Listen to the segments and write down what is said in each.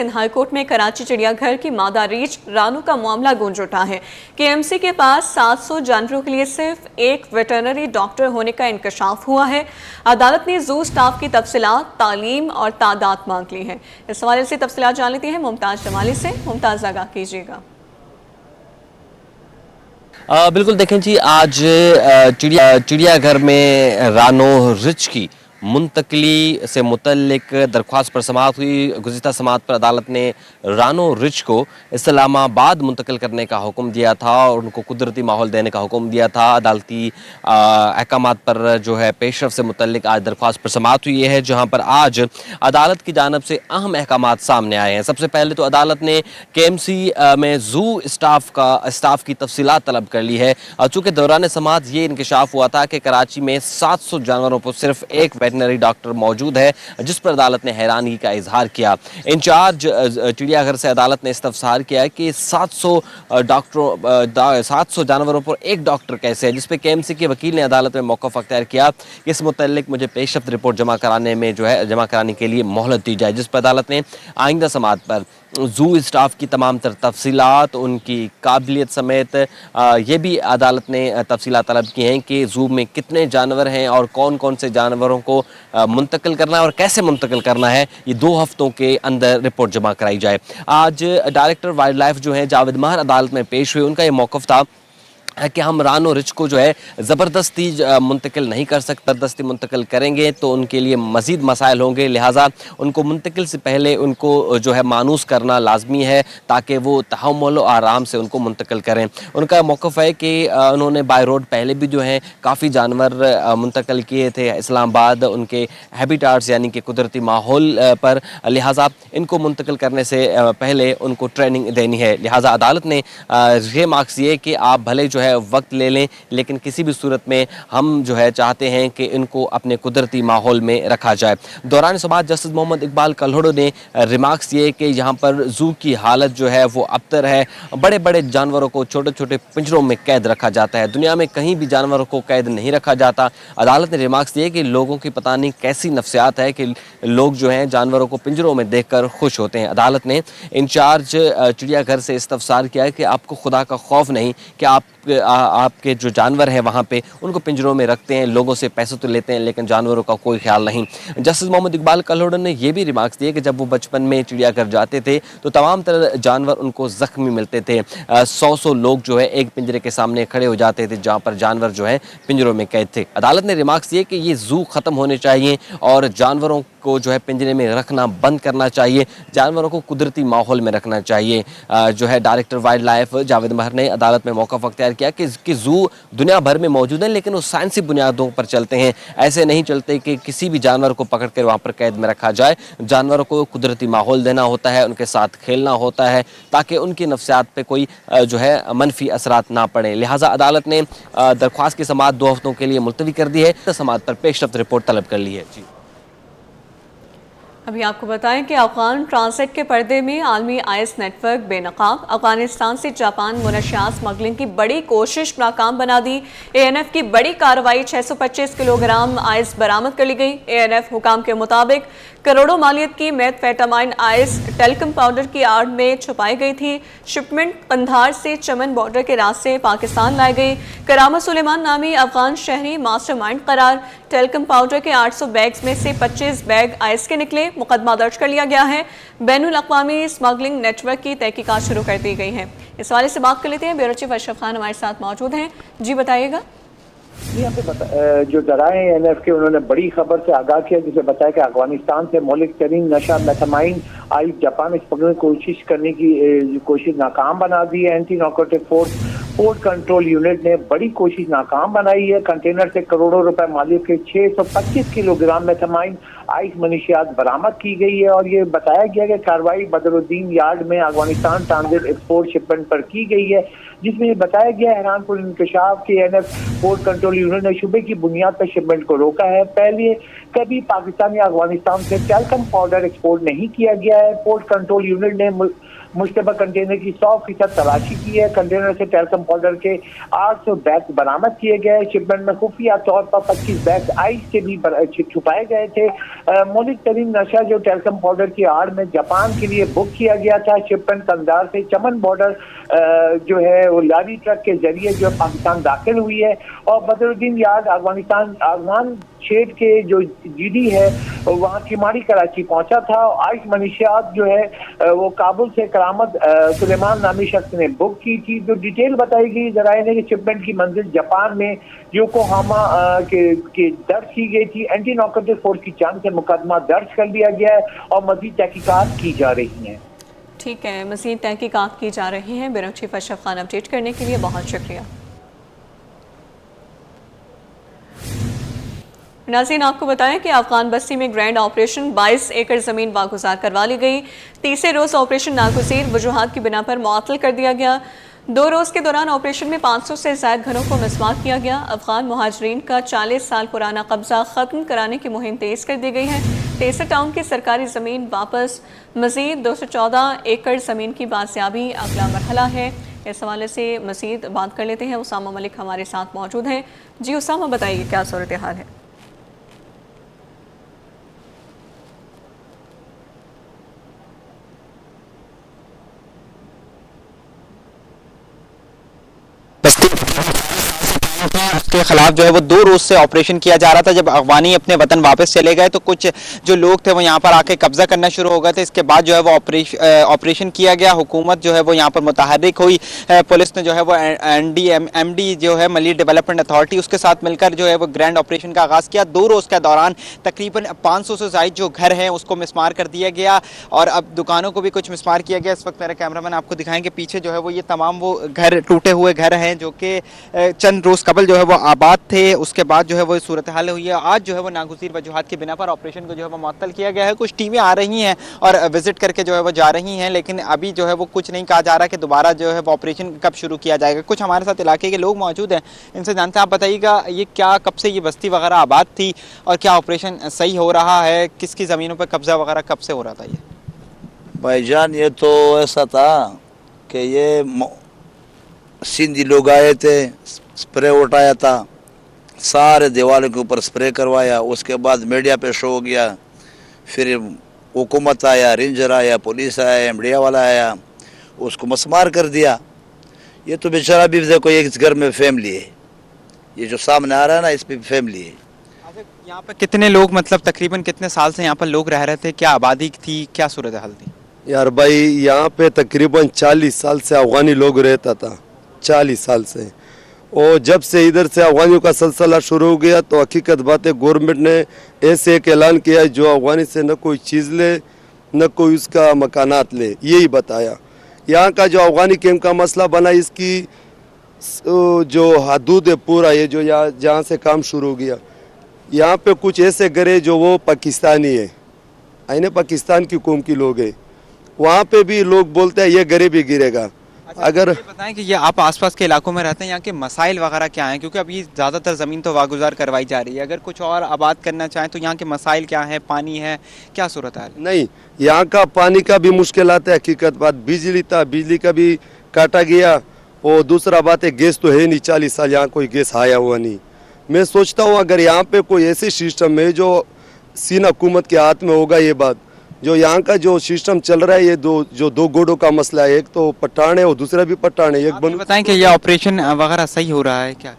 Sindh high court में कराची चिड़ियाघर की मादा रीछ रानू का मामला गूंज उठा है। केएमसी के पास 700 जानवरों के लिए सिर्फ एक वेटरनरी डॉक्टर होने का इंकशाफ हुआ है। अदालत ने जू स्टाफ की तफसीलात, तालीम और तादाद मांग ली है। इस हवाले से तफसीलात जान लेती हैं मुमताज जमाली से। मुमताज, आगाह कीजिएगा। बिल्कुल देखें जी, आज चिड़ियाघर में रानो रिच की मुंतकली से मुतल्लिक दरख्वास्त पर समाअत हुई। गुज़िश्ता समाअत पर अदालत ने रानो रिच को इस्लामाबाद मुंतकिल करने का हुक्म दिया था और उनको कुदरती माहौल देने का हुक्म दिया था। अदालती अहकामात पर जो है पेशरफ से मुतल्लिक आज दरख्वास्त पर समाअत हुई है, जहाँ पर आज अदालत की जानब से अहम अहकामात सामने आए हैं। सबसे पहले तो अदालत ने केएमसी में जू स्टाफ की तफसीलात तलब कर ली है। चूँकि दौरान समाअत ये इंकशाफ हुआ था कि कराची में 700 जानवरों पर सिर्फ एक वेटनरी डॉक्टर मौजूद है, जिस पर अदालत ने हैरानी का इजहार किया। इंचार्ज चिड़ियाघर से अदालत ने इस्तफसार किया कि 700 जानवरों पर एक डॉक्टर कैसे है, जिस पर केएमसी के वकील ने अदालत में मौक़िफ़ अख्तियार किया कि इस मुतल्लिक मुझे पेशरफ्त रिपोर्ट जमा कराने के लिए मोहलत दी जाए, जिस पर अदालत ने आइंदा समाअत पर जू स्टाफ की तमाम तर तफसीलात, उनकी काबिलियत समेत ये भी अदालत ने तफसीलात तलब की हैं कि जू में कितने जानवर हैं और कौन कौन से जानवरों को मुंतकिल करना है और कैसे मुंतकिल करना है, ये 2 हफ्तों के अंदर रिपोर्ट जमा कराई जाए। आज डायरेक्टर वाइल्ड लाइफ जो हैं जावेद महर अदालत में पेश हुए। उनका ये मौक़िफ़ था कि हम रानो रिच को जो है ज़बरदस्ती मुंतकिल नहीं कर सकते, ज़बरदस्ती मुंतकिल करेंगे तो उनके लिए मज़ीद मसाइल होंगे, लिहाजा उनको मुंतकिल से पहले उनको जो है मानूस करना लाजमी है ताकि वो तहम्मुल और आराम से उनको मुंतकिल करें। उनका मौक़िफ़ है कि उन्होंने बाय रोड पहले भी जो है काफ़ी जानवर मुंतकिल किए थे इस्लामाबाद उनके हैबिटाट्स यानी कि कुदरती माहौल पर, लिहाजा इनको मुंतकिल करने से पहले उनको ट्रेनिंग देनी है। लिहाजा अदालत ने ये मार्क्स ये कि आप भले जो है वक्त ले लें, लेकिन किसी भी सूरत में हम जो है चाहते हैं कि इनको अपने कुदरती माहौल में रखा जाए। दौरान समाअत जस्टिस मोहम्मद इकबाल कल्हड़ो ने रिमार्क्स ये कि यहाँ पर जू की हालत जो है वो अबतर है। बड़े बड़े जानवरों को छोटे छोटे पिंजरों में कैद रखा जाता है, दुनिया में कहीं भी जानवरों को कैद नहीं रखा जाता। अदालत ने रिमार्क्स दिए कि लोगों की पता नहीं कैसी नफ्सियात है कि लोग जो हैं जानवरों को पिंजरों में देखकर खुश होते हैं। अदालत ने इंचार्ज चिड़ियाघर से इस्तफसार किया है कि आपको खुदा का खौफ नहीं कि आपके जो जानवर हैं वहाँ पे उनको पिंजरों में रखते हैं, लोगों से पैसे तो लेते हैं लेकिन जानवरों का कोई ख्याल नहीं। जस्टिस मोहम्मद इकबाल कल्हड़ो ने यह भी रिमार्क्स दिए कि जब वो बचपन में चिड़ियाघर जाते थे तो तमाम तरह जानवर उनको ज़ख्मी मिलते थे। 100 लोग जो है एक पिंजरे के सामने खड़े हो जाते थे जहाँ पर जानवर जो है पिंजरों में कैद थे। अदालत ने रिमार्क्स दिए कि ये जू ख़त्म होने चाहिए और जानवरों को जो है पिंजरे में रखना बंद करना चाहिए, जानवरों को कुदरती माहौल में रखना चाहिए। जो है डायरेक्टर वाइल्ड लाइफ जावेद महर ने अदालत में मौक़िफ़ अख्तियार किया कि जू दुनिया भर में मौजूद है लेकिन वो साइंसी बुनियादों पर चलते हैं, ऐसे नहीं चलते कि किसी भी जानवर को पकड़ कर वहाँ पर कैद में रखा जाए। जानवरों को कुदरती माहौल देना होता है, उनके साथ खेलना होता है ताकि उनकी नफ्सियात पे कोई जो है मनफी असरात ना पड़े। लिहाजा अदालत ने दरख्वास्त की समाअत 2 हफ्तों के लिए मुलतवी कर दी है, समाअत पर पेशरफ्त रिपोर्ट तलब कर ली है। जी अभी आपको बताएं कि अफगान ट्रांसिट के पर्दे में आलमी आइस नेटवर्क बेनकाब। अफगानिस्तान से जापान मुनशियात स्मगलिंग की बड़ी कोशिश नाकाम बना दी। एएनएफ की बड़ी कार्रवाई, 625 किलोग्राम आइस बरामद कर ली गई। एएनएफ हुकाम के मुताबिक करोड़ों मालियत की मेथफेटामाइन आइस टेल्कम पाउडर की आड़ में छुपाई गई थी। शिपमेंट कंधार से चमन बॉर्डर के रास्ते पाकिस्तान लाई गई। करामत सुलेमान नामी अफगान शहरी मास्टरमाइंड करार। टेल्कम पाउडर के 800 बैग्स में से 25 बैग आइस के निकले। मुकदमा दर्ज कर लिया गया है। बैनुल अक़वामी स्मगलिंग नेटवर्क की तहकीकात शुरू कर दी गई है। इस वाले से बात कर लेते हैं, ब्यूरो चीफ अशरफ खान हमारे साथ मौजूद हैं। जी बताइएगा। यहाँ पे जो जराए एनएफ के उन्होंने बड़ी खबर से आगाह किया, जिसे बताया कि अफगानिस्तान से मौलिक तरीन नशा मेथामाइन आइस जापान में पकड़ने की कोशिश करने की कोशिश नाकाम बना दी है। Anti narcotic force port control unit ने बड़ी कोशिश नाकाम बनाई है। कंटेनर से करोड़ों रुपए मालियत के 625 किलोग्राम मेथामाइन आइस मनशियात बरामद की गई है और ये बताया गया कि कार्रवाई बदरुद्दीन यार्ड में अफगानिस्तान ट्रांजिट एक्सपोर्ट शिपमेंट पर की गई है, जिसमें बताया गया हैरानकुन इंकशाफ के एनएफ पोर्ट कंट्रोल यूनिट ने शुबे की बुनियाद पर शिपमेंट को रोका है। पहले कभी पाकिस्तान या अफगानिस्तान से टेल्कम पाउडर एक्सपोर्ट नहीं किया गया है। पोर्ट कंट्रोल यूनिट ने मुश्तबा कंटेनर की 100% तलाशी की है। कंटेनर से टेल्कम पाउडर के 800 बैग बरामद किए गए। शिपमेंट में खुफिया तौर पर 25 बैग आइस के भी छुपाए गए थे। मौलिक तरीन नशा जो टेल्कम पाउडर की आड़ में जापान के लिए बुक किया गया था शिपमेंट कंधार से चमन बॉर्डर जो है वो लारी ट्रक के जरिए जो पाकिस्तान दाखिल हुई है। और बदरुद्दीन याद अफगान क्षेत्र के जो जीडी है वहाँ किमाड़ी कराची पहुंचा था। आइस मनीशियात जो है वो काबुल से करामत सुलेमान नामी शख्स ने बुक की थी। जो डिटेल बताई गई जराये ने कि शिपमेंट की मंजिल जापान में योकोहामा के दर्ज की गई थी। एंटी नार्कोटिक फोर्स की जांच से मुकदमा दर्ज कर लिया गया है और मजीद तहकीकात की जा रही हैं। ठीक है, मज़ीद तहकीकात की जा रही हैं। Bureau chief Ashraf Khan update करने के लिए बहुत शुक्रिया। नाज़रीन, आपको बताएं कि अफगान बस्ती में ग्रैंड ऑपरेशन 22 एकड़ ज़मीन वागुजार करवा ली गई। तीसरे रोज़ ऑपरेशन नागुज़ीर वजूहात की बिना पर मुअत्तल कर दिया गया। 2 रोज़ के दौरान ऑपरेशन में 500 से ज़ायद घरों को मिसमार किया गया। अफगान मुहाजिरीन का 40 साल पुराना कब्जा ख़त्म कराने की मुहिम तेज़ कर दी गई है। तेसर टाउन की सरकारी ज़मीन वापस, मज़ीद 214 एकड़ ज़मीन की बाजियाबी अगला मरहला है। इस हवाले से मज़ीद बात कर लेते हैं। उसामा मलिक हमारे साथ मौजूद हैं। जी उसामा, बताइए क्या सूरत हाल है? उसके खिलाफ जो है वो 2 रोज से ऑपरेशन किया जा रहा था। जब अफगानी अपने वतन वापस चले गए तो कुछ जो लोग थे वो यहाँ पर आके कब्जा करना शुरू हो गए थे। इसके बाद जो है वो ऑपरेशन किया गया। हुकूमत जो है वो यहाँ पर मुतहर्रिक हुई। पुलिस ने जो है वो एमडी जो है मली डेवलपमेंट अथॉरिटी उसके साथ मिलकर जो है वो ग्रैंड ऑपरेशन का आगाज़ किया। 2 रोज़ के दौरान तकरीबन 500 से ज़ायद जो घर हैं उसको मिसमार कर दिया गया और अब दुकानों को भी कुछ मिसमार किया गया। इस वक्त मेरे कैमरामैन आपको दिखाएंगे पीछे जो है वो ये तमाम वो घर टूटे हुए घर हैं जो कि चंद रोज़ कबल जो है वो आबाद थे। उसके बाद जो है वो सूरत हाल हुई है। आज जो है वो नागुज़ीर वजूहात की बिना पर ऑपरेशन को जो है वो मुअत्तल किया गया है। कुछ टीमें आ रही हैं और विजिट करके जो है वो जा रही हैं, लेकिन अभी जो है वो कुछ नहीं कहा जा रहा कि दोबारा जो है वो ऑपरेशन कब शुरू किया जाएगा। कुछ हमारे साथ इलाके के लोग मौजूद हैं, इनसे जानते हैं। आप बताइएगा ये क्या, कब से ये बस्ती वगैरह आबाद थी और क्या ऑपरेशन सही हो रहा है? किसकी ज़मीनों पर कब्जा वगैरह कब से हो रहा था? ये भाईजान ये तो ऐसा था कि ये सिंधी लोग आए थे, स्प्रे उठाया था, सारे दीवारों के ऊपर स्प्रे करवाया। उसके बाद मीडिया पे शो हो गया, फिर हुकूमत आया, रेंजर आया, पुलिस आया, मीडिया वाला आया, उसको मसमार कर दिया। ये तो बेचारा भी देखो एक घर में फैमिली है, ये जो सामने आ रहा है ना इस पे फैमिली है। यहाँ पर कितने लोग, मतलब तकरीबन कितने साल से यहाँ पर लोग रह रहे थे? क्या आबादी थी, क्या सूरत हाल थी? यार भाई यहाँ पे तकरीबन 40 साल से अफगानी लोग रहता था, 40 साल से। और जब से इधर से अफगानियों का सिलसिला शुरू हो गया तो हकीकत बात है गवर्नमेंट ने ऐसे एक ऐलान किया जो अफगानी से न कोई चीज़ ले न कोई उसका मकानात ले, यही बताया। यहाँ का जो अफगानी कैंप का मसला बना, इसकी जो हदूद है पूरा ये जो यहाँ जहाँ से काम शुरू हो गया, यहाँ पे कुछ ऐसे घरे जो वो पाकिस्तानी है, आइने पाकिस्तान की कौम की लोग हैं, वहाँ पे भी लोग बोलते हैं ये घरे भी गिरेगा। अगर ये बताएं कि ये आप आसपास के इलाकों में रहते हैं, यहाँ के मसाइल वगैरह क्या हैं? क्योंकि अभी ज़्यादातर ज़मीन तो वागुजार करवाई जा रही है, अगर कुछ और आबाद करना चाहें तो यहाँ के मसाइल क्या हैं? पानी है, क्या सूरत है? नहीं, यहाँ का पानी का भी मुश्किल आता है। हकीकत बात बिजली था, बिजली का भी काटा गया। और दूसरा बात है गैस तो है नहीं, 40 साल यहाँ कोई गैस आया हुआ नहीं। मैं सोचता हूँ अगर यहाँ पे कोई ऐसे सिस्टम है जो सीन हुकूमत के हाथ में होगा, ये बात जो यहाँ का जो सिस्टम चल रहा है, ये दो गोडों का मसला है, एक तो पठान है और दूसरा भी पठान है। एक बताएं कि ये ऑपरेशन वगैरह सही हो रहा है क्या?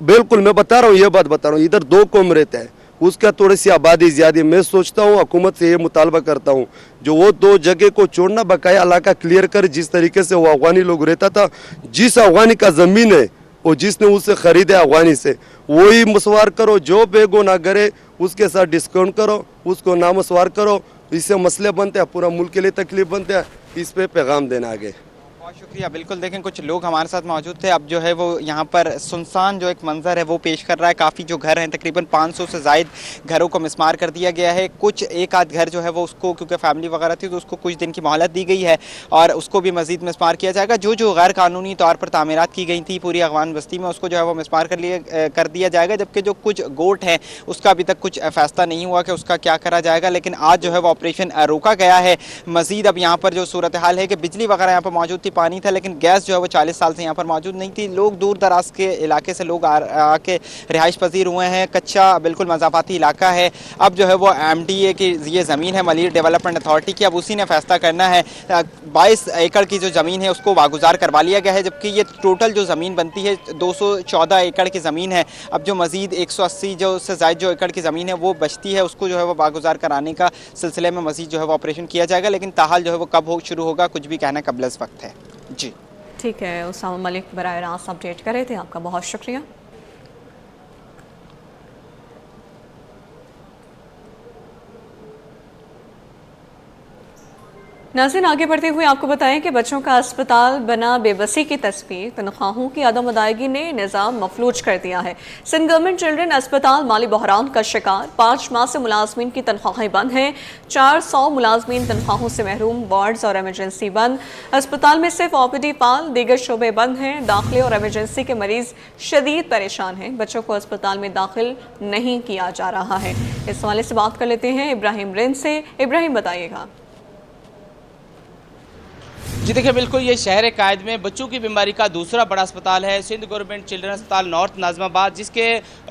बिल्कुल, मैं बता रहा हूँ, ये बात बता रहा हूँ। इधर 2 कौम रहता है, उसका थोड़ी सी आबादी ज़्यादा है। मैं सोचता हूँ हुकूमत से ये मुतालबा करता हूँ जो वो 2 जगह को छोड़ना, बकाया इलाका क्लियर कर। जिस तरीके से वो अफगानी लोग रहता था, जिस अफगानी का ज़मीन है और जिसने उसे ख़रीदा अफगानी से, वही मसवार करो। जो बेगो ना करे उसके साथ डिस्काउंट करो, उसको ना मसवार करो। इससे मसले बनते हैं, पूरा मुल्क के लिए तकलीफ बनते हैं। इस पे पैगाम देना आगे। बहुत शुक्रिया। बिल्कुल, देखें कुछ लोग हमारे साथ मौजूद थे। अब जो है वो यहाँ पर सुनसान जो एक मंजर है वो पेश कर रहा है। काफ़ी जो घर हैं, तकरीबन 500 से ज़ायद घरों को मिसमार कर दिया गया है। कुछ एक आध घर जो है वो उसको, क्योंकि फैमिली वगैरह थी तो उसको कुछ दिन की मोहलत दी गई है और उसको भी मज़ीद मिसमार किया जाएगा। जो गैर कानूनी तौर पर तामीरात की गई थी पूरी अफगान बस्ती में, उसको जो है वो मिसमार कर दिया जाएगा। जबकि जो कुछ गोट हैं उसका अभी तक कुछ फैसला नहीं हुआ कि उसका क्या करा जाएगा। लेकिन आज जो है वो ऑपरेशन रोका गया है। मज़ीद अब यहाँ पर जो सूरत हाल है कि बिजली वगैरह यहाँ पर मौजूद थी, पानी था, लेकिन गैस जो है वो 40 साल से यहाँ पर मौजूद नहीं थी। लोग दूर दराज के इलाके से लोग आके रिहाइश पजीर हुए हैं। कच्चा बिल्कुल मज़ाफ़ाती इलाका है। अब जो है वो MDA की ये ज़मीन है, मलिर डेवलपमेंट अथॉरिटी की, अब उसी ने फैसला करना है। 22 एकड़ की जो ज़मीन है उसको वागुजार करवा लिया गया है, जबकि ये टोटल जो ज़मीन बनती है 214 एकड़ की ज़मीन है। अब जो मज़ीद 180 जो उससे ज़ायद जो एकड़ की ज़मीन है वो बचती है, उसको जो है वो वागुजार कराने का सिलसिले में मज़ीद जो है वो ऑपरेशन किया जाएगा, लेकिन ताहाल जो है वो कब शुरू होगा कुछ भी कहना कबल इस वक्त है। जी ठीक है, उसामा मलिक बराह रास्त अपडेट कर रहे थे, आपका बहुत शुक्रिया। नाज़रीन, आगे बढ़ते हुए आपको बताएं कि बच्चों का अस्पताल बना बेबसी की तस्वीर, तनख्वाहों की अदम अदायगी ने निज़ाम मफलूज कर दिया है। सिंध गवर्नमेंट चिल्ड्रन अस्पताल माली बहरान का शिकार। 5 माह से मुलाजमीन की तनख्वाहें बंद हैं। 400 मुलाजमीन तनख्वाहों से महरूम। वार्ड्स और एमरजेंसी बंद। अस्पताल में सिर्फ OPD फाल, दीगर शोबे बंद हैं। दाखिले और एमरजेंसी के मरीज शदीद परेशान हैं। बच्चों को अस्पताल में दाखिल नहीं किया जा रहा है। इस हवाले से बात कर लेते हैं इब्राहिम रिंद से। इब्राहिम, बताइएगा। जी देखिए, बिल्कुल ये शहर कायद में बच्चों की बीमारी का दूसरा बड़ा अस्पताल है, सिंध गवर्नमेंट चिल्ड्रन अस्पताल नॉर्थ नाज़िमाबाद, जिसके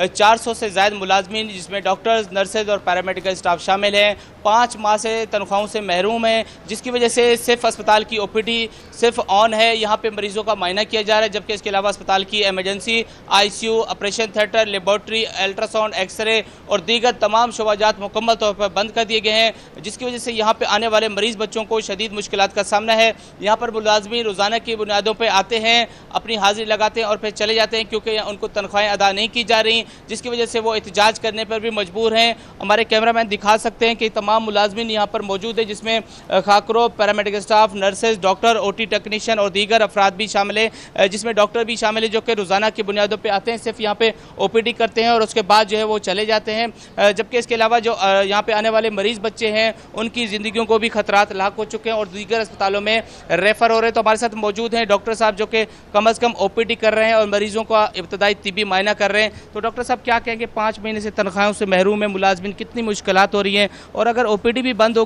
400 से ज़ायद मुलाजमीन, जिसमें डॉक्टर्स, नर्सेज और पैरामेडिकल स्टाफ शामिल हैं, 5 माह से तनख्वाहों से महरूम हैं, जिसकी वजह से सिर्फ अस्पताल की OPD सिर्फ ऑन है। यहाँ पे मरीज़ों का मायना किया जा रहा है, जबकि इसके अलावा अस्पताल की emergency, ICU, operation theatre, laboratory, ultrasound, X-ray और दीगर तमाम शोबाजात मुकम्मल तौर पर बंद कर दिए गए हैं, जिसकी वजह से यहाँ पर आने वाले मरीज़ बच्चों को शदीद मुश्किलात का सामना है। यहाँ पर मुलाजमीन रोज़ाना की बुनियादों पर आते हैं, अपनी हाजिरी लगाते हैं और फिर चले जाते हैं, क्योंकि उनको तनख्वाहें अदा नहीं की जा रही, जिसकी वजह से वो एहतजाज करने पर भी मजबूर हैं। हमारे कैमरामैन दिखा सकते हैं कि तमाम मुलाजमीन यहाँ पर मौजूद है, जिसमें खाकरो, paramedical staff, nurses, doctor, OT technician और दीगर अफराद भी शामिल है, जिसमें डॉक्टर भी शामिल है, जो कि रोज़ाना की बुनियादों पर आते हैं, सिर्फ यहाँ पे OPD करते हैं और उसके बाद जो है वो चले जाते हैं। जबकि इसके अलावा जो यहाँ पे आने वाले मरीज़ बच्चे हैं, उनकी ज़िंदगियों को भी खतरात लाक हो चुके हैं और दीगर अस्पतालों में रेफ़र हो रहे हैं। तो हमारे साथ मौजूद हैं डॉक्टर साहब, जो कि कम अज़ कम OPD कर रहे हैं और मरीज़ों का इब्तदाई तिबी मायना कर रहे हैं। तो डॉक्टर साहब, क्या कहेंगे, 5 महीने से तनख्वाहों से महरूम है मुलाजमीन, कितनी मुश्किलात हो रही हैं, और अगर OPD भी बंद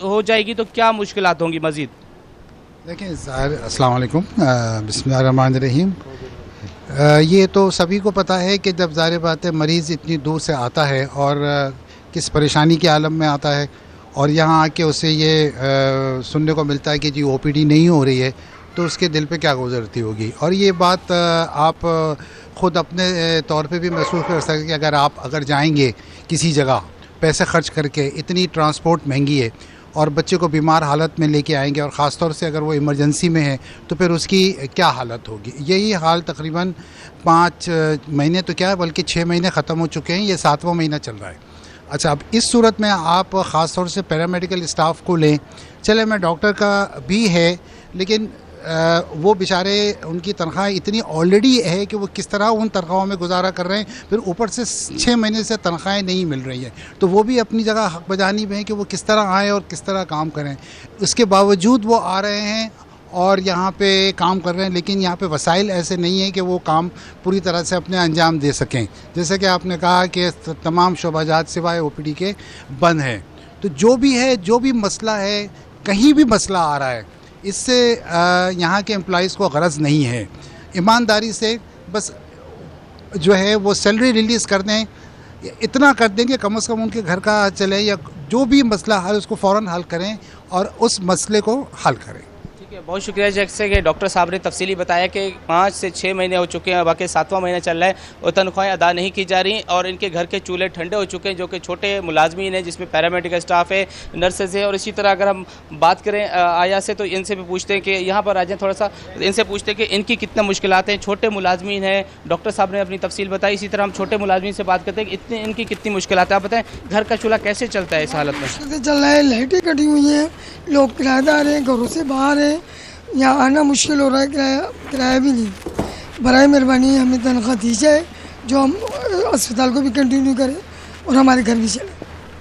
हो जाएगी तो क्या मुश्किलात होंगी मज़ीद? देखिए अस्सलाम वालेकुम, बिस्मिल्लाहिर्रहमानिर्रहीम। ये तो सभी को पता है कि जब ज़ाहिर बात है मरीज़ इतनी दूर से आता है और किस परेशानी के आलम में आता है, और यहाँ आके उसे ये सुनने को मिलता है कि जी OPD नहीं हो रही है, तो उसके दिल पे क्या गुजरती होगी। और ये बात आप ख़ुद अपने तौर पे भी महसूस कर सकते हैं कि अगर जाएंगे किसी जगह पैसे खर्च करके, इतनी ट्रांसपोर्ट महंगी है, और बच्चे को बीमार हालत में लेके आएंगे, और ख़ास तौर से अगर वो इमरजेंसी में है, तो फिर उसकी क्या हालत होगी। यही हाल तकरीबन 5 महीने तो क्या बल्कि 6 महीने ख़त्म हो चुके हैं, ये 7वां महीना चल रहा है। अच्छा, अब इस सूरत में आप ख़ास तौर से पैरामेडिकल स्टाफ को लें, चले मैं डॉक्टर का भी है, लेकिन वो बेचारे उनकी तनख्वाह इतनी ऑलरेडी है कि वो किस तरह उन तनख्वाहों में गुजारा कर रहे हैं, फिर ऊपर से 6 महीने से तनख्वाहें नहीं मिल रही है, तो वो भी अपनी जगह हक बजानी में है कि वो किस तरह आएँ और किस तरह काम करें। उसके बावजूद वो आ रहे हैं और यहाँ पे काम कर रहे हैं, लेकिन यहाँ पे वसाइल ऐसे नहीं है कि वो काम पूरी तरह से अपने अंजाम दे सकें। जैसे कि आपने कहा कि तमाम शोबाजात सिवाय OPD के बंद हैं, तो जो भी है, जो भी मसला है, कहीं भी मसला आ रहा है, इससे यहाँ के एम्प्लॉइज़ को गरज नहीं है। ईमानदारी से बस जो है वो सैलरी रिलीज़ कर दें, इतना कर दें कि कम से कम उनके घर का चले, या जो भी मसला हल उसको फ़ौरन हल करें और उस मसले को हल करें। ठीक है, बहुत शुक्रिया। जैसे कि डॉक्टर साहब ने तफसीली बताया कि 5 से 6 महीने हो चुके हैं, बाकी 7वां महीना चल रहा है और तनख्वाहें अदा नहीं की जा रही, और इनके घर के चूल्हे ठंडे हो चुके हैं, जो कि छोटे मुलाजमीन हैं, जिसमें पैरामेडिकल स्टाफ है, नर्सेज है। और इसी तरह अगर हम बात करें आया से, तो इनसे भी पूछते हैं कि यहाँ पर आ जाएँ थोड़ा सा, इनसे पूछते हैं कि इनकी कितने मुश्किलात हैं। छोटे मुलाजमीन हैं, डॉक्टर साहब ने अपनी तफसील बताई। इसी तरह हम छोटे मुलाजमीन से बात करते हैं कि इनकी कितनी मुश्किलात है। आप बताएँ, घर का चूल्हा कैसे चलता है इस हालत में? चल रहा है, लाइटें कटी हुई हैं, लोग किराएदार हैं, घरों से बाहर हैं, यहाँ आना मुश्किल हो रहा है, किराया भी नहीं। बराए मेहरबानी हमें तनख्वाह दी जाए, जो हम अस्पताल को भी कंटिन्यू करें और हमारे घर भी चले।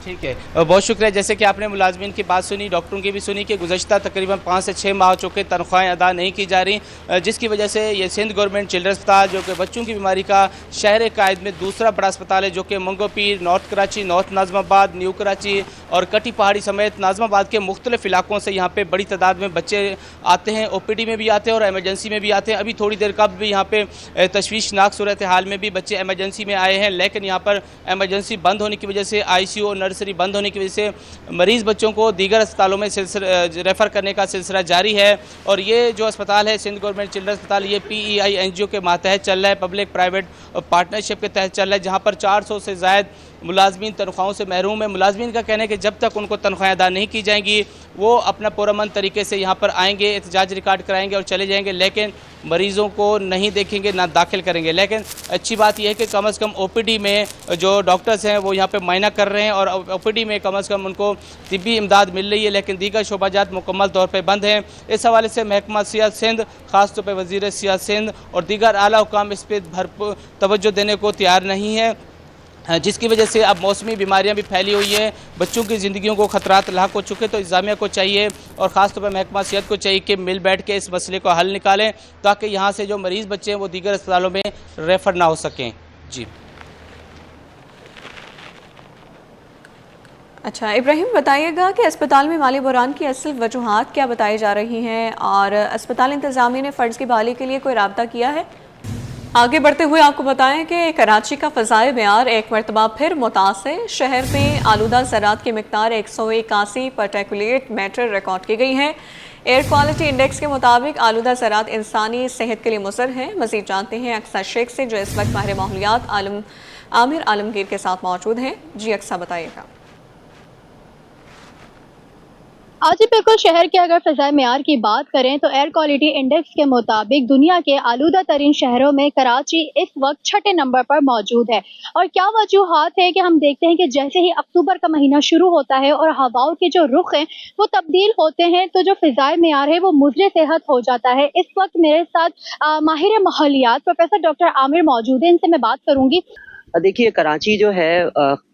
ठीक है, बहुत शुक्रिया। जैसे कि आपने मुलाजमीन की बात सुनी, डॉक्टरों की भी सुनी कि गुज़श्ता तकरीबन 5 से 6 माह हो चुके, तनख्वाहें अदा नहीं की जा रही, जिसकी वजह से ये सिंध गवर्नमेंट चिल्ड्रन अस्पताल जो कि बच्चों की बीमारी का शहर कायद में दूसरा बड़ा अस्पताल है, जो कि Manghopir, north Karachi, north Nazimabad, new Karachi और कटी पहाड़ी समेत नाज़माबाद के मुख्तलिफ इलाकों से यहाँ पर बड़ी तादाद में बच्चे आते हैं। OPD में भी आते हैं और एमरजेंसी में भी आते हैं। अभी थोड़ी देर कब भी यहाँ पर तशवीशनाक सूरत हाल में भी बच्चे एमरजेंसी में आए हैं, लेकिन यहाँ पर एमरजेंसी बंद होने की वजह से, ICU और नर्सरी बंद होने की वजह से मरीज़ बच्चों को दीगर अस्पतालों में रेफ़र करने का सिलसिला जारी है। और ये जो अस्पताल है सिंध गवर्नमेंट चिल्ड्रन अस्पताल, ये PEI NGO के मातहत चल रहा है, पब्लिक प्राइवेट पार्टनरशिप के तहत चल रहा है, जहाँ पर 400 से ज़ायद मुलाजमीन तनख्वाहों से महरूम है। मुलाजमीन का कहना है कि जब तक उनको तनख्वाहें अदा नहीं की जाएंगी वो अपना पुरअमन तरीके से यहाँ पर आएंगे, एहतजाज रिकॉर्ड कराएंगे और चले जाएंगे, लेकिन मरीज़ों को नहीं देखेंगे, ना दाखिल करेंगे। लेकिन अच्छी बात यह है कि कम से कम OPD में जो डॉक्टर्स हैं वो यहाँ पे मायना कर रहे हैं और OPD में कम से कम उनको तिब्बी इमदाद मिल रही है, लेकिन दीगर शोबाजात मुकम्मल तौर पर बंद हैं। इस हवाले से महकमा सियाहत सिंध, ख़ास तौर पर वज़ीर सियाहत सिंध और दीगर आला हुकाम इस पर भरपूर तवज्जो देने को तैयार नहीं है, जिसकी वजह से अब मौसमी बीमारियां भी फैली हुई हैं, बच्चों की ज़िंदगियों को ख़तरात लाक हो चुके। तो इंतज़ामिया को चाहिए और ख़ास तौर पर महकमा सेहत को चाहिए कि मिल बैठ के इस मसले को हल निकालें, ताकि यहाँ से जो मरीज़ बच्चे हैं वो दीगर अस्पतालों में रेफ़र ना हो सकें। जी अच्छा इब्राहिम, बताइएगा कि अस्पताल में माली बुरान की असल वजूहात क्या बताई जा रही हैं और अस्पताल इंतज़ामिया ने फ़र्ज़ की बहाली के लिए कोई राब्ता किया है? आगे बढ़ते हुए आपको बताएं कि कराची का फ़ज़ाए मेयार एक मरतबा फिर मुतासिर, शहर में आलूदा ज़रात की मिक़दार 181 पार्टिकुलेट मैटर रिकॉर्ड की गई है। एयर क्वालिटी इंडेक्स के मुताबिक आलूदा ज़रात इंसानी सेहत के लिए मुज़र हैं। मज़ीद जानते हैं अक्सा शेख से, जो इस वक्त माहिर माहौलियात आमिर आलमगीर के साथ मौजूद हैं। जी अक्सा, बताइएगा। आज बिल्कुल शहर के अगर फ़ज़ाए मेयार की बात करें तो एयर क्वालिटी इंडेक्स के मुताबिक दुनिया के आलूदा तरीन शहरों में कराची इस वक्त 6ठे नंबर पर मौजूद है। और क्या वजूहात है कि हम देखते हैं कि जैसे ही अक्टूबर का महीना शुरू होता है और हवाओं के जो रुख हैं वो तब्दील होते हैं, तो जो फ़ज़ाए मेयार है वो मुज़र सेहत हो जाता है। इस वक्त मेरे साथ माहिर माहौलियात प्रोफेसर डॉक्टर आमिर मौजूद है, इनसे मैं बात करूँगी। देखिए, कराची जो है,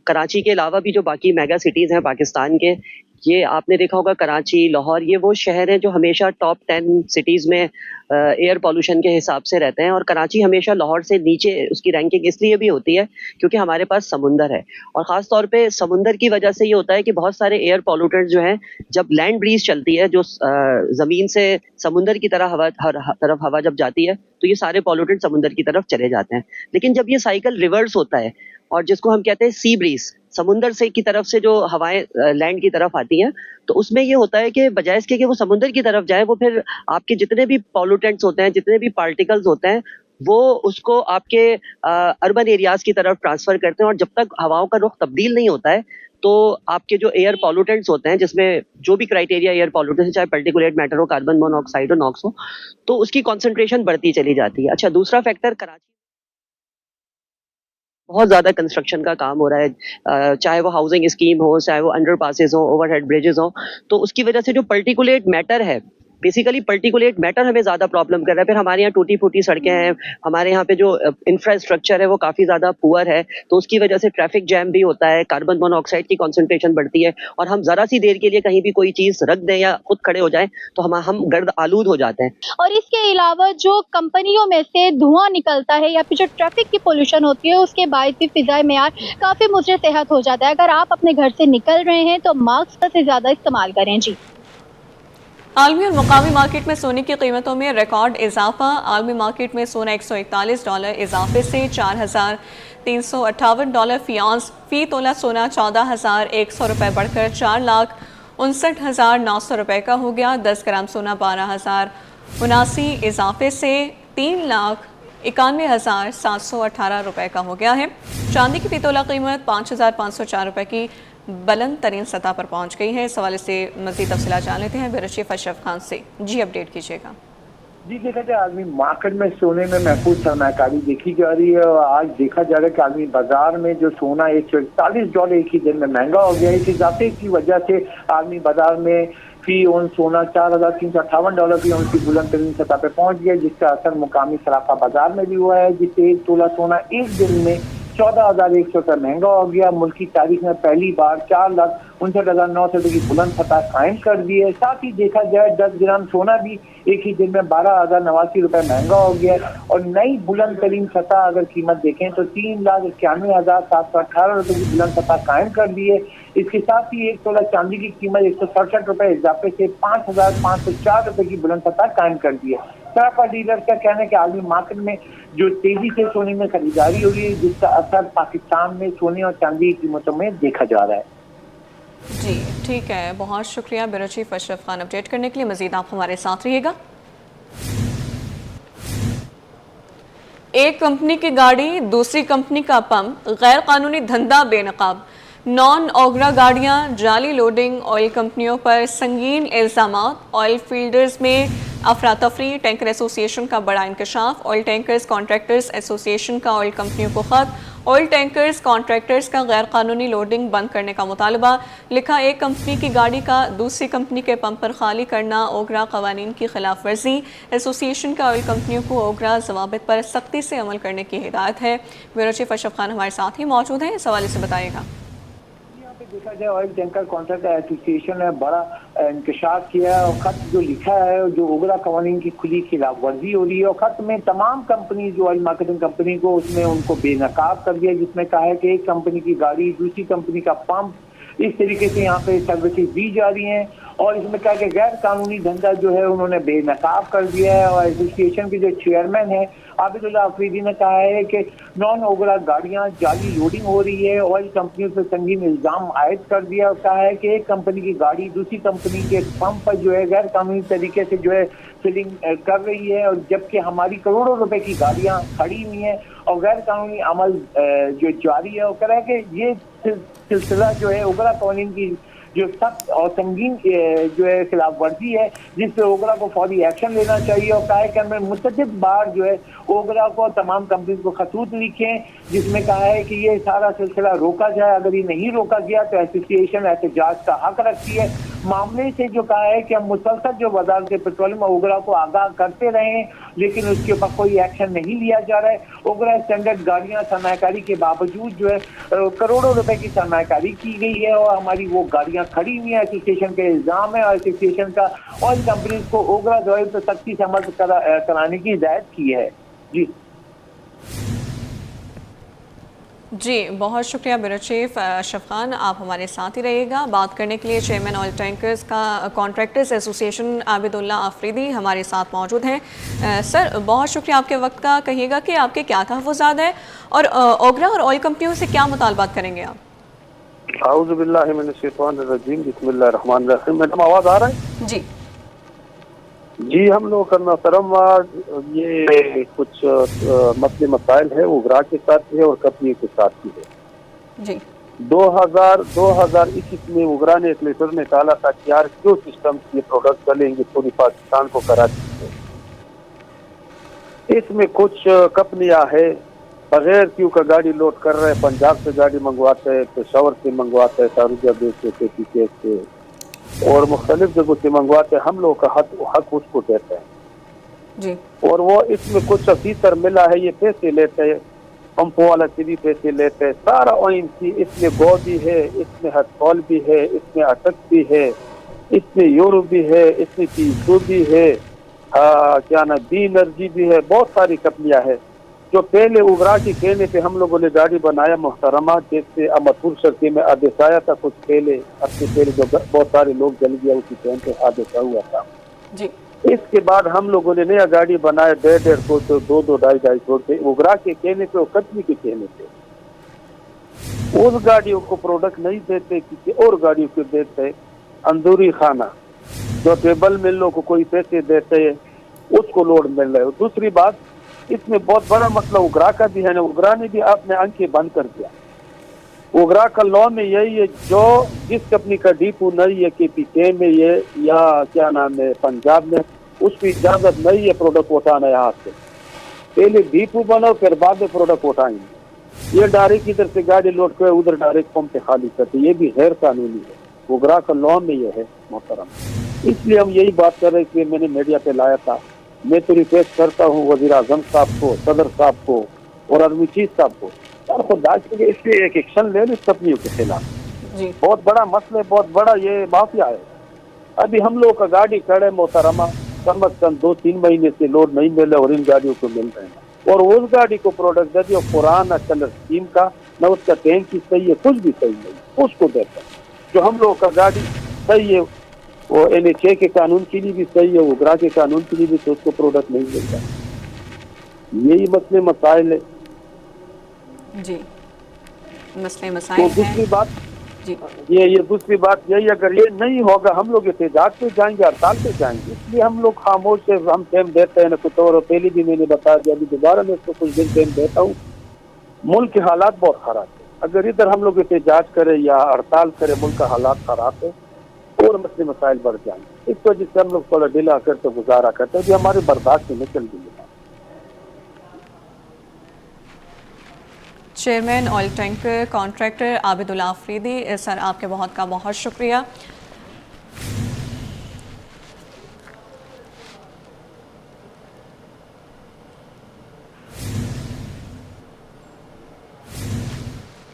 कराची के अलावा भी जो बाकी मेगा सिटीज़ हैं पाकिस्तान के, ये आपने देखा होगा कराची, लाहौर, ये वो शहर हैं जो हमेशा टॉप 10 सिटीज़ में एयर पॉल्यूशन के हिसाब से रहते हैं। और कराची हमेशा लाहौर से नीचे उसकी रैंकिंग इसलिए भी होती है क्योंकि हमारे पास समुंदर है, और ख़ास तौर पे समुंदर की वजह से ये होता है कि बहुत सारे एयर पॉल्यूटेंट्स जो हैं, जब लैंड ब्रीज चलती है, जो ज़मीन से समुंदर की तरफ हवा जब जाती है, तो ये सारे पॉल्यूटेंट समुंदर की तरफ चले जाते हैं। लेकिन जब ये साइकिल रिवर्स होता है और जिसको हम कहते हैं सी ब्रीज, समुंदर से की तरफ से जो हवाएं लैंड की तरफ आती हैं, तो उसमें ये होता है कि बजाय इसके कि वो समुंदर की तरफ जाए, वो फिर आपके जितने भी पॉल्यूटेंट्स होते हैं, जितने भी पार्टिकल्स होते हैं, वो उसको आपके अर्बन एरियाज की तरफ ट्रांसफर करते हैं। और जब तक हवाओं का रुख तब्दील नहीं होता है, तो आपके जो एयर पॉल्यूटेंट्स होते हैं, जिसमें जो भी क्राइटेरिया एयर पॉल्यूटेंट्स, चाहे पार्टिकुलेट मैटर हो, कार्बन मोनोऑक्साइड हो, नॉक्स हो, तो उसकी कॉन्सेंट्रेशन बढ़ती चली जाती है। अच्छा, दूसरा फैक्टर, कराची बहुत ज़्यादा कंस्ट्रक्शन का काम हो रहा है, चाहे वो हाउसिंग स्कीम हो, चाहे वो अंडर पासेज हो, ओवरहेड ब्रिजेस हो, तो उसकी वजह से जो पर्टिकुलेट मैटर है, बेसिकली पर्टिकुलेट मैटर हमें ज़्यादा प्रॉब्लम कर रहा है। फिर हमारे यहाँ टूटी फूटी सड़कें हैं, हमारे यहाँ पे जो इंफ्रास्ट्रक्चर है वो काफ़ी ज़्यादा पुअर है, तो उसकी वजह से ट्रैफिक जैम भी होता है, कार्बन मोनोऑक्साइड की कॉन्सेंट्रेशन बढ़ती है, और हम ज़रा सी देर के लिए कहीं भी कोई चीज़ रख दें या खुद खड़े हो जाएं तो हम गर्द आलूद हो जाते हैं। और इसके अलावा जो कंपनियों में से धुआं निकलता है या फिर जो ट्रैफिक की पोल्यूशन होती है, उसके बाद भी फ़िज़ाए मेयार काफ़ी मुज़र सेहत हो जाता है। अगर आप अपने घर से निकल रहे हैं तो मास्क से ज़्यादा इस्तेमाल करें। जी, आलमी और मुकामी मार्केट में सोने की कीमतों में रिकॉर्ड इजाफा। आलमी मार्केट में सोना $141 इजाफे से $4,358 फ़ी औंस, फ़ी तोला सोना $14,100 बढ़कर $4,59,900 का हो गया। 10 ग्राम सोना $12,079 इजाफे से $3,91,718 का हो गया है। चांदी की फ़ी तोला कीमत $5,504 की बुलंद तरीन सतह पर पहुंच गई है। इस हवाले से मज़ीद तफसीलात जान लेते हैं ब्यूरो चीफ अशरफ खान से। जी, अपडेट कीजिएगा। जी, देखा जाए आदमी मार्केट में सोने में महफूज सरमाकारी देखी जा रही है, और आज देखा जा रहा है कि आदमी बाजार में जो सोना $141 एक ही दिन में महंगा हो गया है। इस इजाफे की वजह से आदमी बाजार में फी ऑन सोना $4,358 फी ऑन की बुलंद तरीन सतह पर पहुंच गया, जिसका असर मुकामी सराफा बाजार में भी हुआ है, जिससे एक तोला सोना एक दिन में 14,100 रुपये महंगा हो गया। मुल्क की तारीख में पहली बार 4,59,900 रुपये की बुलंद सतह कायम कर दी है। साथ ही देखा जाए 10 ग्राम सोना भी एक ही दिन में 12,089 रुपये महंगा हो गया और नई बुलंद तरीन सतह अगर कीमत देखें तो 3,91,718 रुपये की बुलंद सतह कायम कर दी है। इसके साथ ही एक तोला चांदी की कीमत 167 रुपये इजाफे से 5,504 रुपये की बुलंद सतह कायम कर दी है। सराफा डीलर का कहना है कि आलमी मार्केट में जो तेजी से सोने में खरीदारी हो रही है, जिसका असर पाकिस्तान में सोने और चांदी की कीमतों में देखा जा रहा है। जी ठीक है, बहुत शुक्रिया bureau chief Ashraf Khan update करने के लिए। मजीद आप हमारे साथ रहिएगा। एक कंपनी की गाड़ी, दूसरी कंपनी का पंप, गैर कानूनी धंधा बेनकाब, नॉन ओगरा गाड़ियां, जाली लोडिंग, ऑयल कंपनियों पर संगीन इल्जामात, ऑयल फील्डर्स में अफरा तफरी, टैंकर एसोसिएशन का बड़ा इंकशाफ, ऑयल टैंकर्स कॉन्ट्रैक्टर्स एसोसिएशन का ऑयल कंपनियों को खत, ऑयल टैंकर्स कॉन्ट्रैक्टर्स का गैर कानूनी लोडिंग बंद करने का मुतालबा। लिखा, एक कंपनी की गाड़ी का दूसरी कंपनी के पंप पर खाली करना ओगरा कवानीन की खिलाफ वर्जी। एसोसिएशन का ऑयल कंपनियों को ओगरा जवाबित पर सख्ती से अमल करने की हिदायत है। ब्यूरो चीफ अशरफ खान हमारे साथ ही मौजूद हैं, इस हवाले से बताइएगा। देखा जाए ऑयल टैंकर कॉन्ट्रैक्टर एसोसिएशन ने बड़ा इंकशाफ किया और खत जो लिखा है जो ओगरा कवानीन की खुली खिलाफ वर्जी हो रही है और खत में तमाम कंपनी जो ऑयल मार्केटिंग कंपनी को उसमें उनको बेनकाब कर दिया, जिसमें कहा है कि एक कंपनी की गाड़ी दूसरी कंपनी का पंप इस तरीके से यहाँ पे सर्विसेज दी जा रही हैं और इसमें कहा कि गैर कानूनी धंधा जो है उन्होंने बेनकाब कर दिया है। और एसोसिएशन के जो चेयरमैन है आबिदुल्ला अफरीदी ने कहा है कि नॉन ओगरा गाड़ियां जाली लोडिंग हो रही है, ऑयल कंपनियों पर संगीन इल्जाम आयद कर दिया और कहा है कि एक कंपनी की गाड़ी दूसरी कंपनी के पंप पर जो है गैर कानूनी तरीके से जो है फिलिंग कर रही है और जबकि हमारी करोड़ों रुपए की गाड़ियां खड़ी हुई हैं और गैर कानूनी अमल जो जारी है। और कह रहा है कि ये सिलसिला जो है ओगरा कवानीन की जो सख्त और संगीन जो है खिलाफ वर्जी है, जिस पे ओगरा को फौरी एक्शन लेना चाहिए। और कहा है कि हमें मुतअद्दिद बार जो है ओगरा को तमाम कंपनी को खतूत लिखे जिसमें कहा है कि ये सारा सिलसिला रोका जाए। अगर ये नहीं रोका गया तो एसोसिएशन एहतजाज का हक रखती है। मामले से जो कहा है कि हम मुसलसल जो वजारत पेट्रोलियम ओगरा को आगाह करते रहे हैं लेकिन उसके ऊपर कोई एक्शन नहीं लिया जा रहा है। ओगरा स्टैंडर्ड गाड़ियां सरमायाकारी के बावजूद जो है करोड़ों रुपए की सरमायाकारी की गई है और हमारी वो गाड़ियां खड़ी हुई है। एसोसिएशन के इल्जाम है और एसोसिएशन का ऑयल कंपनी को ओगरा जवाब पर सख्ती से अमल कराने की हिदायत की है। जी बहुत शुक्रिया ब्यूरो चीफ अशरफ खान, आप हमारे साथ ही रहिएगा। बात करने के लिए चेयरमैन ऑयल टैंकर्स का कॉन्ट्रैक्टर्स एसोसिएशन आबिदुल्ला अफरीदी हमारे साथ मौजूद हैं। सर बहुत शुक्रिया आपके वक्त का। कहिएगा कि आपके क्या तहफ़्फ़ुज़ात हैं और ओगरा और ऑयल कंपनियों से क्या मुतालबात करेंगे आप? आऊज़ुबिल्लाहि मिनश्शैतानिर्रजीम, बिस्मिल्लाहिर्रहमानिर्रहीम। मैडम आवाज़ आ रहा है? जी हम लोग का मोहतरम ये कुछ मसले मसाइल है ओगरा के साथ है और कंपनी के साथ भी है। जी 2021 में ओगरा ने एक लेटर निकाला था कि यार क्यों सिस्टम ये प्रोडक्ट चलेंगे पूरी पाकिस्तान को कराची से। इसमें कुछ कंपनियां है बगैर क्यों का गाड़ी लोड कर रहे हैं, पंजाब से गाड़ी मंगवाते हैं, पेशावर से मंगवाते हैं, सारूजा बेस से, केपीके से और मुख्तलिफ जगहों से मंगवाते हैं। हम लोग का हक उसको देते हैं जी। और वो इसमें कुछ फीसर मिला है, ये पैसे लेते हैं, पंपों वाला से भी पैसे लेते हैं। सारा OMC इसमें गो भी है, इसमें हथौल भी है, इसमें अटक भी है, इसमें यूरो भी है, इसमें PSU भी है, क्या ना बी एनर्जी भी है। बहुत सारी कंपनियां है जो पहले उगरा के कहने पे हम लोगों ने गाड़ी बनाया मोहतरमा। जैसे अमरपुर शर्की में आदेश आया था कुछ पहले, अपने पहले जो बहुत सारे लोग जल गया उसी टाइम पे आदेश हुआ था जी। इसके बाद हम लोगों ने नया गाड़ी बनाया 1.5 सौ से 2-2, 2.5 सौ पे उगरा के कहने पे और कंपनी के कहने पे। उस गाड़ियों को प्रोडक्ट नहीं देते, किसी और गाड़ियों को देते। अंदूरी खाना जो टेबल मिलों को कोई पैसे देते है उसको लोड मिल रहा है। दूसरी बात इसमें बहुत बड़ा मसला उगरा का भी है ना, उगरा ने भी अपने आंखें बंद कर दिया। उगरा का लॉ में यही है जो जिस कंपनी का डिपो नहीं है KPK में ये या क्या नाम है पंजाब में, उसकी इजाजत नहीं है प्रोडक्ट उठाना यहाँ से। पहले डिपो बनाओ फिर बाद में प्रोडक्ट उठाएंगे। ये डायरेक्ट इधर से गाड़ी लोड कर उधर डायरेक्ट पंप पे खाली करते, ये भी गैर कानूनी है। उगरा का लॉ में ये है मोहतरम। इसलिए हम यही बात कर रहे थे, मैंने मीडिया पे लाया था। मैं तो रिक्वेस्ट करता हूँ वज़ीर आज़म साहब को, सदर साहब को और आर्मी चीफ साहब को बर्दाश्त के इसलिए एक एक्शन ले इस कंपनियों के खिलाफ। जी बहुत बड़ा मसला, बहुत बड़ा ये माफिया है। अभी हम लोग का गाड़ी खड़े मोहतरमा, कम अज कम 2-3 महीने से लोड नहीं मिले और इन गाड़ियों को मिल रहे हैं, और उस गाड़ी को प्रोडक्ट दे दिया पुराना कलर स्कीम का, न उसका टैंक की सही है, कुछ भी सही नहीं, उसको देता है। जो हम लोग का गाड़ी सही है, वो NHA के कानून के लिए भी सही है, वो ग्राह के कानून के लिए भी, तो उसको प्रोडक्ट नहीं मिलता। यही मसले मसाइल है। जी मसले तो मसाइल दूसरी हैं। बात जी ये दूसरी बात यही, अगर ये नहीं होगा हम लोग एहतजाज पे जाएंगे, हड़ताल पे जाएंगे। इसलिए हम लोग खामोश से हम टाइम देते हैं, न कुछ और। पहले भी मैंने बता दिया, अभी दोबारा मैं इसको कुछ दिन टाइम देता हूँ। मुल्क के हालात बहुत खराब है, अगर इधर हम लोग एहतजाज करें या हड़ताल करें, मुल्क का हालात खराब है और मसले मसाइल बढ़ जाएंगे। इस वजह से हम लोग थोड़ा ढीला करते गुजारा करते हैं, हमारे बर्दाश्त से निकल गई। Chairman oil tanker contractor Abidullah Afridi sir, आपके बहुत शुक्रिया।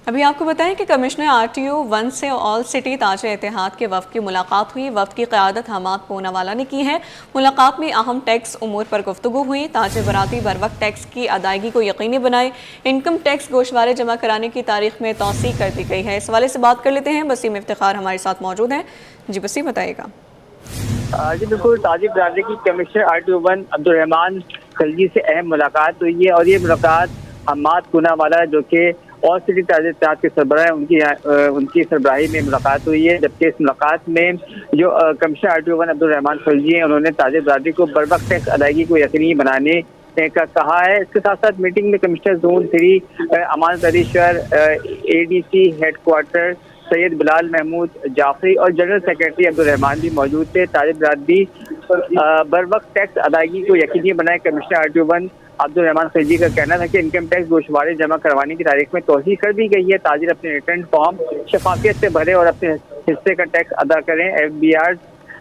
अभी आपको बताएं कि कमिश्नर RTO 1 से ऑल सिटी ताज इत्तेहाद के वफ़द की मुलाकात हुई। वफ़द की क़यादत हमाद पूनावाला ने की है। मुलाकात में अहम टैक्स उमूर पर गुफ्तगू हुई। ताज बराती बर वक्त टैक्स की अदायगी को यकीनी बनाए। इनकम टैक्स गोशवारे जमा कराने की तारीख में तौसीक कर दी गई है। इस हवाले से बात कर लेते हैं, वसीम इफ्तिखार हमारे साथ मौजूद हैं। जी वसीम, बताइएगा। जी बिल्कुल, ताज बरादरी की कमिश्नर RTO 1 अब्दुर्रहमान खलजी से अहम मुलाकात हुई है, और ये मुलाकात हमाद पूनावाला जो कि और सिटी ताज इत्तेहाद के सरबराह हैं उनकी सरबराही में मुलाकात हुई है। जबकि इस मुलाकात में जो कमिश्नर RTO 1 अब्दुर्रहमान खलजी हैं, उन्होंने ताज बरादरी को बर वक्त टैक्स अदायगी को यकीनी बनाने का कहा है। इसके साथ साथ मीटिंग में कमिश्नर जोन 3 अमानत अली शहर, ADC हेडक्वार्टर सैयद बिलाल महमूद जाफरी और जनरल सेक्रेटरी अब्दुर्रहमान भी मौजूद थे। ताज बरादरी बर वक्त टैक्स अदायगी को यकीनी बनाए। कमिश्नर RTO 1 अब्दुर्रहमान खलजी का कहना था कि इनकम टैक्स गोशवारे जमा करवाने की तारीख में तौसीक कर दी गई है। ताजिर अपने रिटर्न फॉर्म शफाफियत से भरे और अपने हिस्से का टैक्स अदा करें। FBR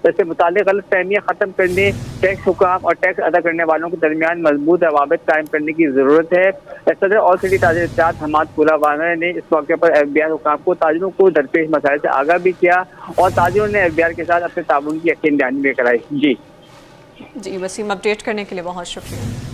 से मुताल्लिक़ गलत फहमियाँ ख़त्म करने, टैक्स हुकाम और टैक्स अदा करने वालों के दरमियान मजबूत रवाबित कायम करने की ज़रूरत है। सदर ऑल सिटी ताज इत्तेहाद हमाद पूनावाला ने इस मौके पर FBR हुकाम को ताजिरों को दरपेश मसाइल से आगाह भी किया, और ताजिरों ने FBR के साथ अपने ताउन की यकीन दहानी भी कराई। जी वसीम, अपडेट करने के लिए बहुत शुक्रिया।